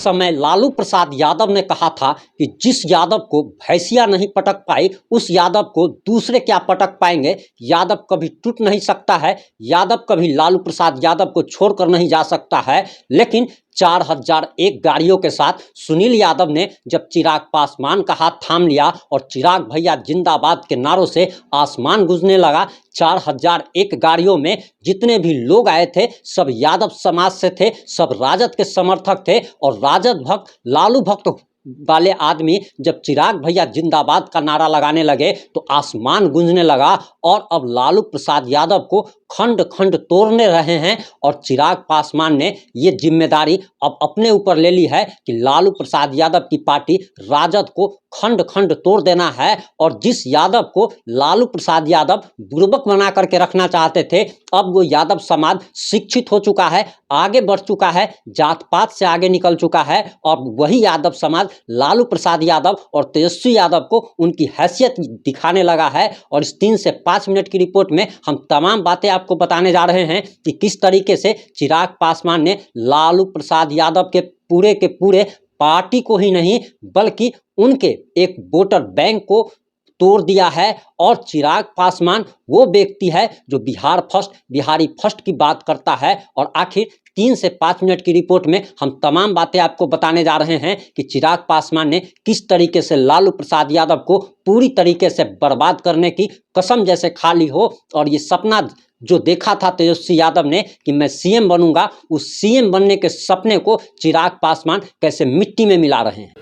समय लालू प्रसाद यादव ने कहा था कि जिस यादव को भैंसिया नहीं पटक पाई उस यादव को दूसरे क्या पटक पाएंगे। यादव कभी टूट नहीं सकता है, यादव कभी लालू प्रसाद यादव को छोड़कर नहीं जा सकता है। लेकिन 4001 गाड़ियों के साथ सुनील यादव ने जब चिराग पासवान का हाथ थाम लिया और चिराग भैया जिंदाबाद के नारों से आसमान गूंजने लगा। 4001 गाड़ियों में जितने भी लोग आए थे सब यादव समाज से थे, सब राजद के समर्थक थे और राजद भक्त लालू भक्त वाले आदमी जब चिराग भैया जिंदाबाद का नारा लगाने लगे तो आसमान गूंजने लगा। और अब लालू प्रसाद यादव को खंड खंड तोड़ने रहे हैं और चिराग पासवान ने ये जिम्मेदारी अब अपने ऊपर ले ली है कि लालू प्रसाद यादव की पार्टी राजद को खंड खंड तोड़ देना है। और जिस यादव को लालू प्रसाद यादव बुर्बक बना करके रखना चाहते थे, अब वो यादव समाज शिक्षित हो चुका है, आगे बढ़ चुका है, जात पात से आगे निकल चुका है। और वही यादव समाज लालू प्रसाद यादव और तेजस्वी यादव को उनकी हैसियत दिखाने लगा है। और इस 3 से 5 मिनट की रिपोर्ट में हम तमाम बातें आपको बताने जा रहे हैं कि किस तरीके से चिराग पासवान ने लालू प्रसाद यादव के पूरे पार्टी को ही नहीं बल्कि उनके एक वोटर बैंक को तोड़ दिया है। और चिराग पासवान वो व्यक्ति है जो बिहारी फर्स्ट की बात करता है। और आखिर 3 से 5 मिनट की रिपोर्ट में हम तमाम बातें आपको बताने जा रहे हैं कि चिराग पासवान ने किस तरीके से लालू प्रसाद यादव को पूरी तरीके से बर्बाद करने की कसम जैसे खा ली हो। और ये सपना जो देखा था तेजस्वी यादव ने कि मैं सीएम बनूंगा, उस सीएम बनने के सपने को चिराग पासवान कैसे मिट्टी में मिला रहे हैं।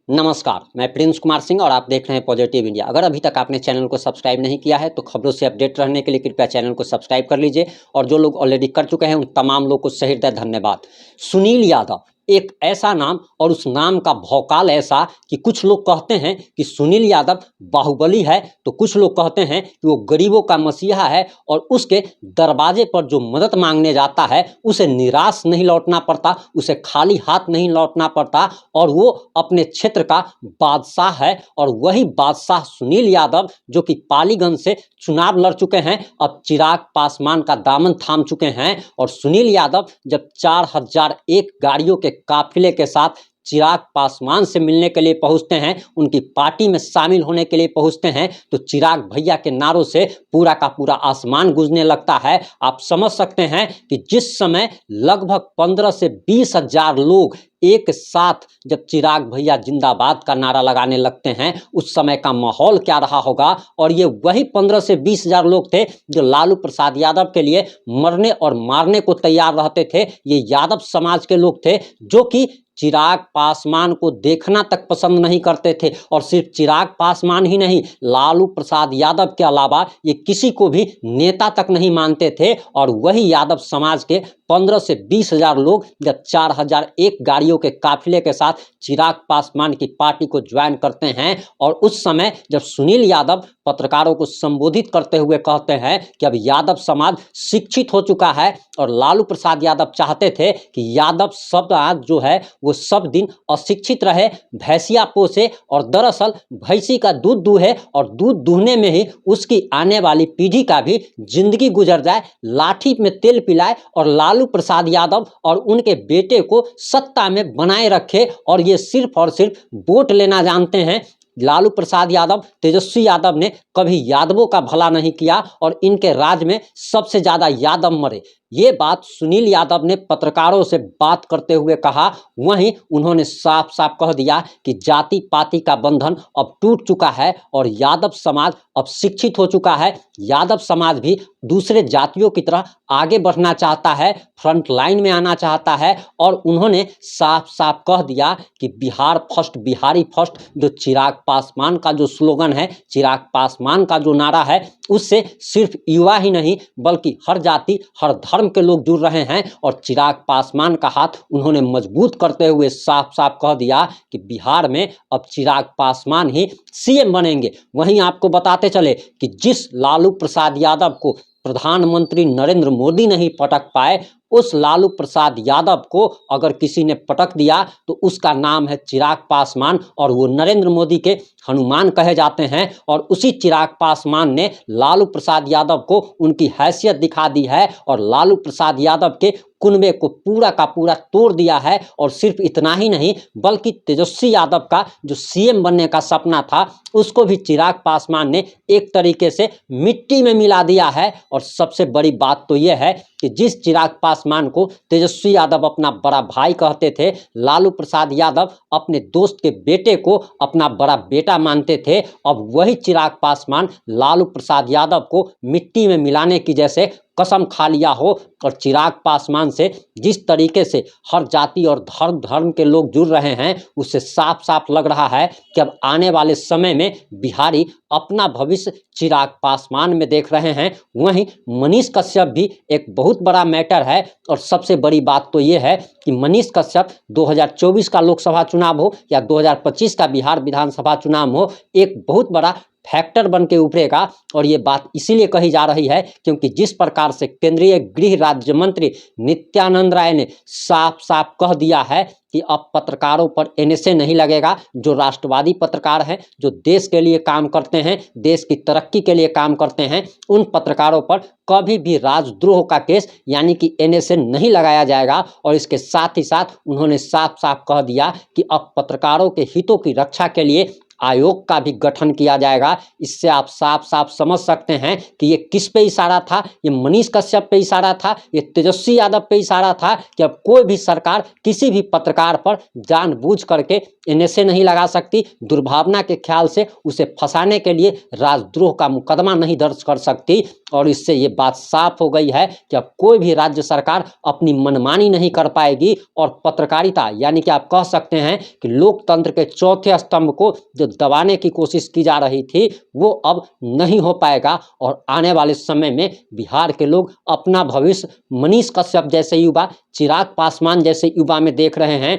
नमस्कार, मैं प्रिंस कुमार सिंह और आप देख रहे हैं पॉजिटिव इंडिया। अगर अभी तक आपने चैनल को सब्सक्राइब नहीं किया है तो खबरों से अपडेट रहने के लिए कृपया चैनल को सब्सक्राइब कर लीजिए। और जो लोग ऑलरेडी कर चुके हैं उन तमाम लोग को सही हृदय धन्यवाद। सुनील यादव एक ऐसा नाम और उस नाम का भौकाल ऐसा कि कुछ लोग कहते हैं कि सुनील यादव बाहुबली है, तो कुछ लोग कहते हैं कि वो गरीबों का मसीहा है और उसके दरवाजे पर जो मदद मांगने जाता है उसे निराश नहीं लौटना पड़ता, उसे खाली हाथ नहीं लौटना पड़ता और वो अपने क्षेत्र का बादशाह है। और वही बादशाह सुनील यादव जो कि पालीगंज से चुनाव लड़ चुके हैं, अब चिराग पासवान का दामन थाम चुके हैं। और सुनील यादव जब 4001 गाड़ियों के काफिले के साथ चिराग पासवान से मिलने के लिए पहुंचते हैं, उनकी पार्टी में शामिल होने के लिए पहुंचते हैं, तो चिराग भैया के नारों से पूरा का पूरा आसमान गूंजने लगता है। आप समझ सकते हैं कि जिस समय लगभग 15 से 20 हजार लोग एक साथ जब चिराग भैया जिंदाबाद का नारा लगाने लगते हैं उस समय का माहौल क्या रहा होगा। और ये वही 15 से 20 हजार लोग थे जो लालू प्रसाद यादव के लिए मरने और मारने को तैयार रहते थे। ये यादव समाज के लोग थे जो कि चिराग पासवान को देखना तक पसंद नहीं करते थे। और सिर्फ चिराग पासवान ही नहीं, लालू प्रसाद यादव के अलावा ये किसी को भी नेता तक नहीं मानते थे। और वही यादव समाज के 15 से 20 हजार लोग जब 4001 गाड़ियों के काफिले के साथ चिराग पासवान की पार्टी को ज्वाइन करते हैं और उस समय जब सुनील यादव पत्रकारों को संबोधित करते हुए कहते हैं कि अब यादव समाज शिक्षित हो चुका है और लालू प्रसाद यादव चाहते थे कि यादव समाज जो है वो सब दिन अशिक्षित रहे, भैंसिया पोसे और दरअसल भैंसी का दूध दूहे और दूध दूहने में ही उसकी आने वाली पीढ़ी का भी जिंदगी गुजर जाए, लाठी में तेल पिलाए और लालू प्रसाद यादव और उनके बेटे को सत्ता में बनाए रखे। और ये सिर्फ और सिर्फ वोट लेना जानते हैं। लालू प्रसाद यादव, तेजस्वी यादव ने कभी यादवों का भला नहीं किया और इनके राज में सबसे ज्यादा यादव मरे। ये बात सुनील यादव ने पत्रकारों से बात करते हुए कहा। वहीं उन्होंने साफ साफ कह दिया कि जाति पाति का बंधन अब टूट चुका है और यादव समाज अब शिक्षित हो चुका है। यादव समाज भी दूसरे जातियों की तरह आगे बढ़ना चाहता है, फ्रंट लाइन में आना चाहता है। और उन्होंने साफ साफ कह दिया कि बिहार फर्स्ट, बिहारी फर्स्ट जो चिराग पासवान का जो स्लोगन है, चिराग पासवान का जो नारा है, उससे सिर्फ युवा ही नहीं बल्कि हर जाति हर धर्म के लोग जुड़ रहे हैं। और चिराग पासवान का हाथ उन्होंने मजबूत करते हुए साफ साफ कह दिया कि बिहार में अब चिराग पासवान ही सीएम बनेंगे। वहीं आपको बताते चले कि जिस लालू प्रसाद यादव को प्रधानमंत्री नरेंद्र मोदी नहीं पटक पाए, उस लालू प्रसाद यादव को अगर किसी ने पटक दिया तो उसका नाम है चिराग पासवान, और वो नरेंद्र मोदी के हनुमान कहे जाते हैं। और उसी चिराग पासवान ने लालू प्रसाद यादव को उनकी हैसियत दिखा दी है और लालू प्रसाद यादव के कुनबे को पूरा का पूरा तोड़ दिया है। और सिर्फ इतना ही नहीं, बल्कि तेजस्वी यादव का जो सीएम बनने का सपना था उसको भी चिराग पासवान ने एक तरीके से मिट्टी में मिला दिया है। और सबसे बड़ी बात तो यह है कि जिस चिराग पासवान को तेजस्वी यादव अपना बड़ा भाई कहते थे, लालू प्रसाद यादव अपने दोस्त के बेटे को अपना बड़ा बेटा मानते थे, अब वही चिराग पासवान लालू प्रसाद यादव को मिट्टी में मिलाने की जैसे कसम खा लिया हो। और चिराग पासवान से जिस तरीके से हर जाति और धर्म के लोग जुड़ रहे हैं, उससे साफ साफ लग रहा है कि अब आने वाले समय में बिहारी अपना भविष्य चिराग पासवान में देख रहे हैं। वहीं मनीष कश्यप भी एक बहुत बड़ा मैटर है। और सबसे बड़ी बात तो ये है कि मनीष कश्यप 2024 का लोकसभा चुनाव हो या 2025 का बिहार विधानसभा चुनाव हो, एक बहुत बड़ा फैक्टर बन के उभरेगा। और ये बात इसीलिए कही जा रही है क्योंकि जिस प्रकार से केंद्रीय गृह राज्य मंत्री नित्यानंद राय ने साफ साफ कह दिया है कि अब पत्रकारों पर एनएसए नहीं लगेगा। जो राष्ट्रवादी पत्रकार हैं, जो देश के लिए काम करते हैं, देश की तरक्की के लिए काम करते हैं, उन पत्रकारों पर कभी भी राजद्रोह का केस यानी कि एनएसए नहीं लगाया जाएगा। और इसके साथ ही साथ उन्होंने साफ साफ कह दिया कि अब पत्रकारों के हितों की रक्षा के लिए आयोग का भी गठन किया जाएगा। इससे आप साफ साफ समझ सकते हैं कि ये किस पे इशारा था। ये मनीष कश्यप पे इशारा था, ये तेजस्वी यादव पे इशारा था कि अब कोई भी सरकार किसी भी पत्रकार पर जानबूझ करके एनएसए नहीं लगा सकती, दुर्भावना के ख्याल से उसे फंसाने के लिए राजद्रोह का मुकदमा नहीं दर्ज कर सकती। और इससे ये बात साफ हो गई है कि अब कोई भी राज्य सरकार अपनी मनमानी नहीं कर पाएगी। और पत्रकारिता यानी कि आप कह सकते हैं कि लोकतंत्र के चौथे स्तंभ को जो दबाने की कोशिश की जा रही थी वो अब नहीं हो पाएगा। और आने वाले समय में बिहार के लोग अपना भविष्य मनीष कश्यप जैसे युवा, चिराग पासवान जैसे युवा में देख रहे हैं।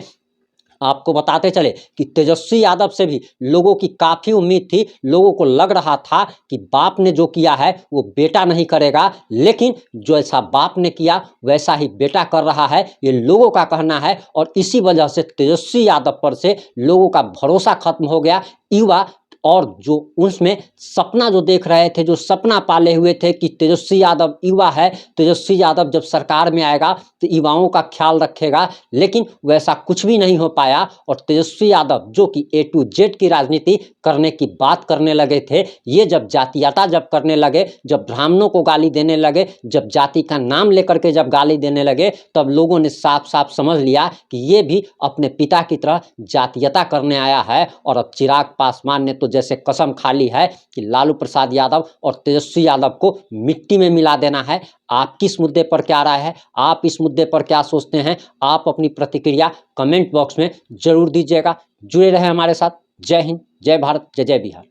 आपको बताते चले कि तेजस्वी यादव से भी लोगों की काफ़ी उम्मीद थी। लोगों को लग रहा था कि बाप ने जो किया है वो बेटा नहीं करेगा, लेकिन जैसा बाप ने किया वैसा ही बेटा कर रहा है, ये लोगों का कहना है। और इसी वजह से तेजस्वी यादव पर से लोगों का भरोसा खत्म हो गया। युवा और जो उसमें सपना जो देख रहे थे, जो सपना पाले हुए थे कि तेजस्वी यादव युवा है, तेजस्वी यादव जब सरकार में आएगा तो युवाओं का ख्याल रखेगा, लेकिन वैसा कुछ भी नहीं हो पाया। और तेजस्वी यादव जो कि A to Z की राजनीति करने की बात करने लगे थे, ये जब जातीयता जब करने लगे, जब ब्राह्मणों को गाली देने लगे, जब जाति का नाम लेकर के जब गाली देने लगे, तब लोगों ने साफ साफ समझ लिया कि ये भी अपने पिता की तरह जातीयता करने आया है। और अब चिराग पासवान ने तो जैसे कसम खा ली है कि लालू प्रसाद यादव और तेजस्वी यादव को मिट्टी में मिला देना है। आपकी इस मुद्दे पर क्या राय है? आप इस मुद्दे पर क्या सोचते हैं? आप अपनी प्रतिक्रिया कमेंट बॉक्स में जरूर दीजिएगा। जुड़े रहे हमारे साथ। जय हिंद, जय भारत, जय जय बिहार।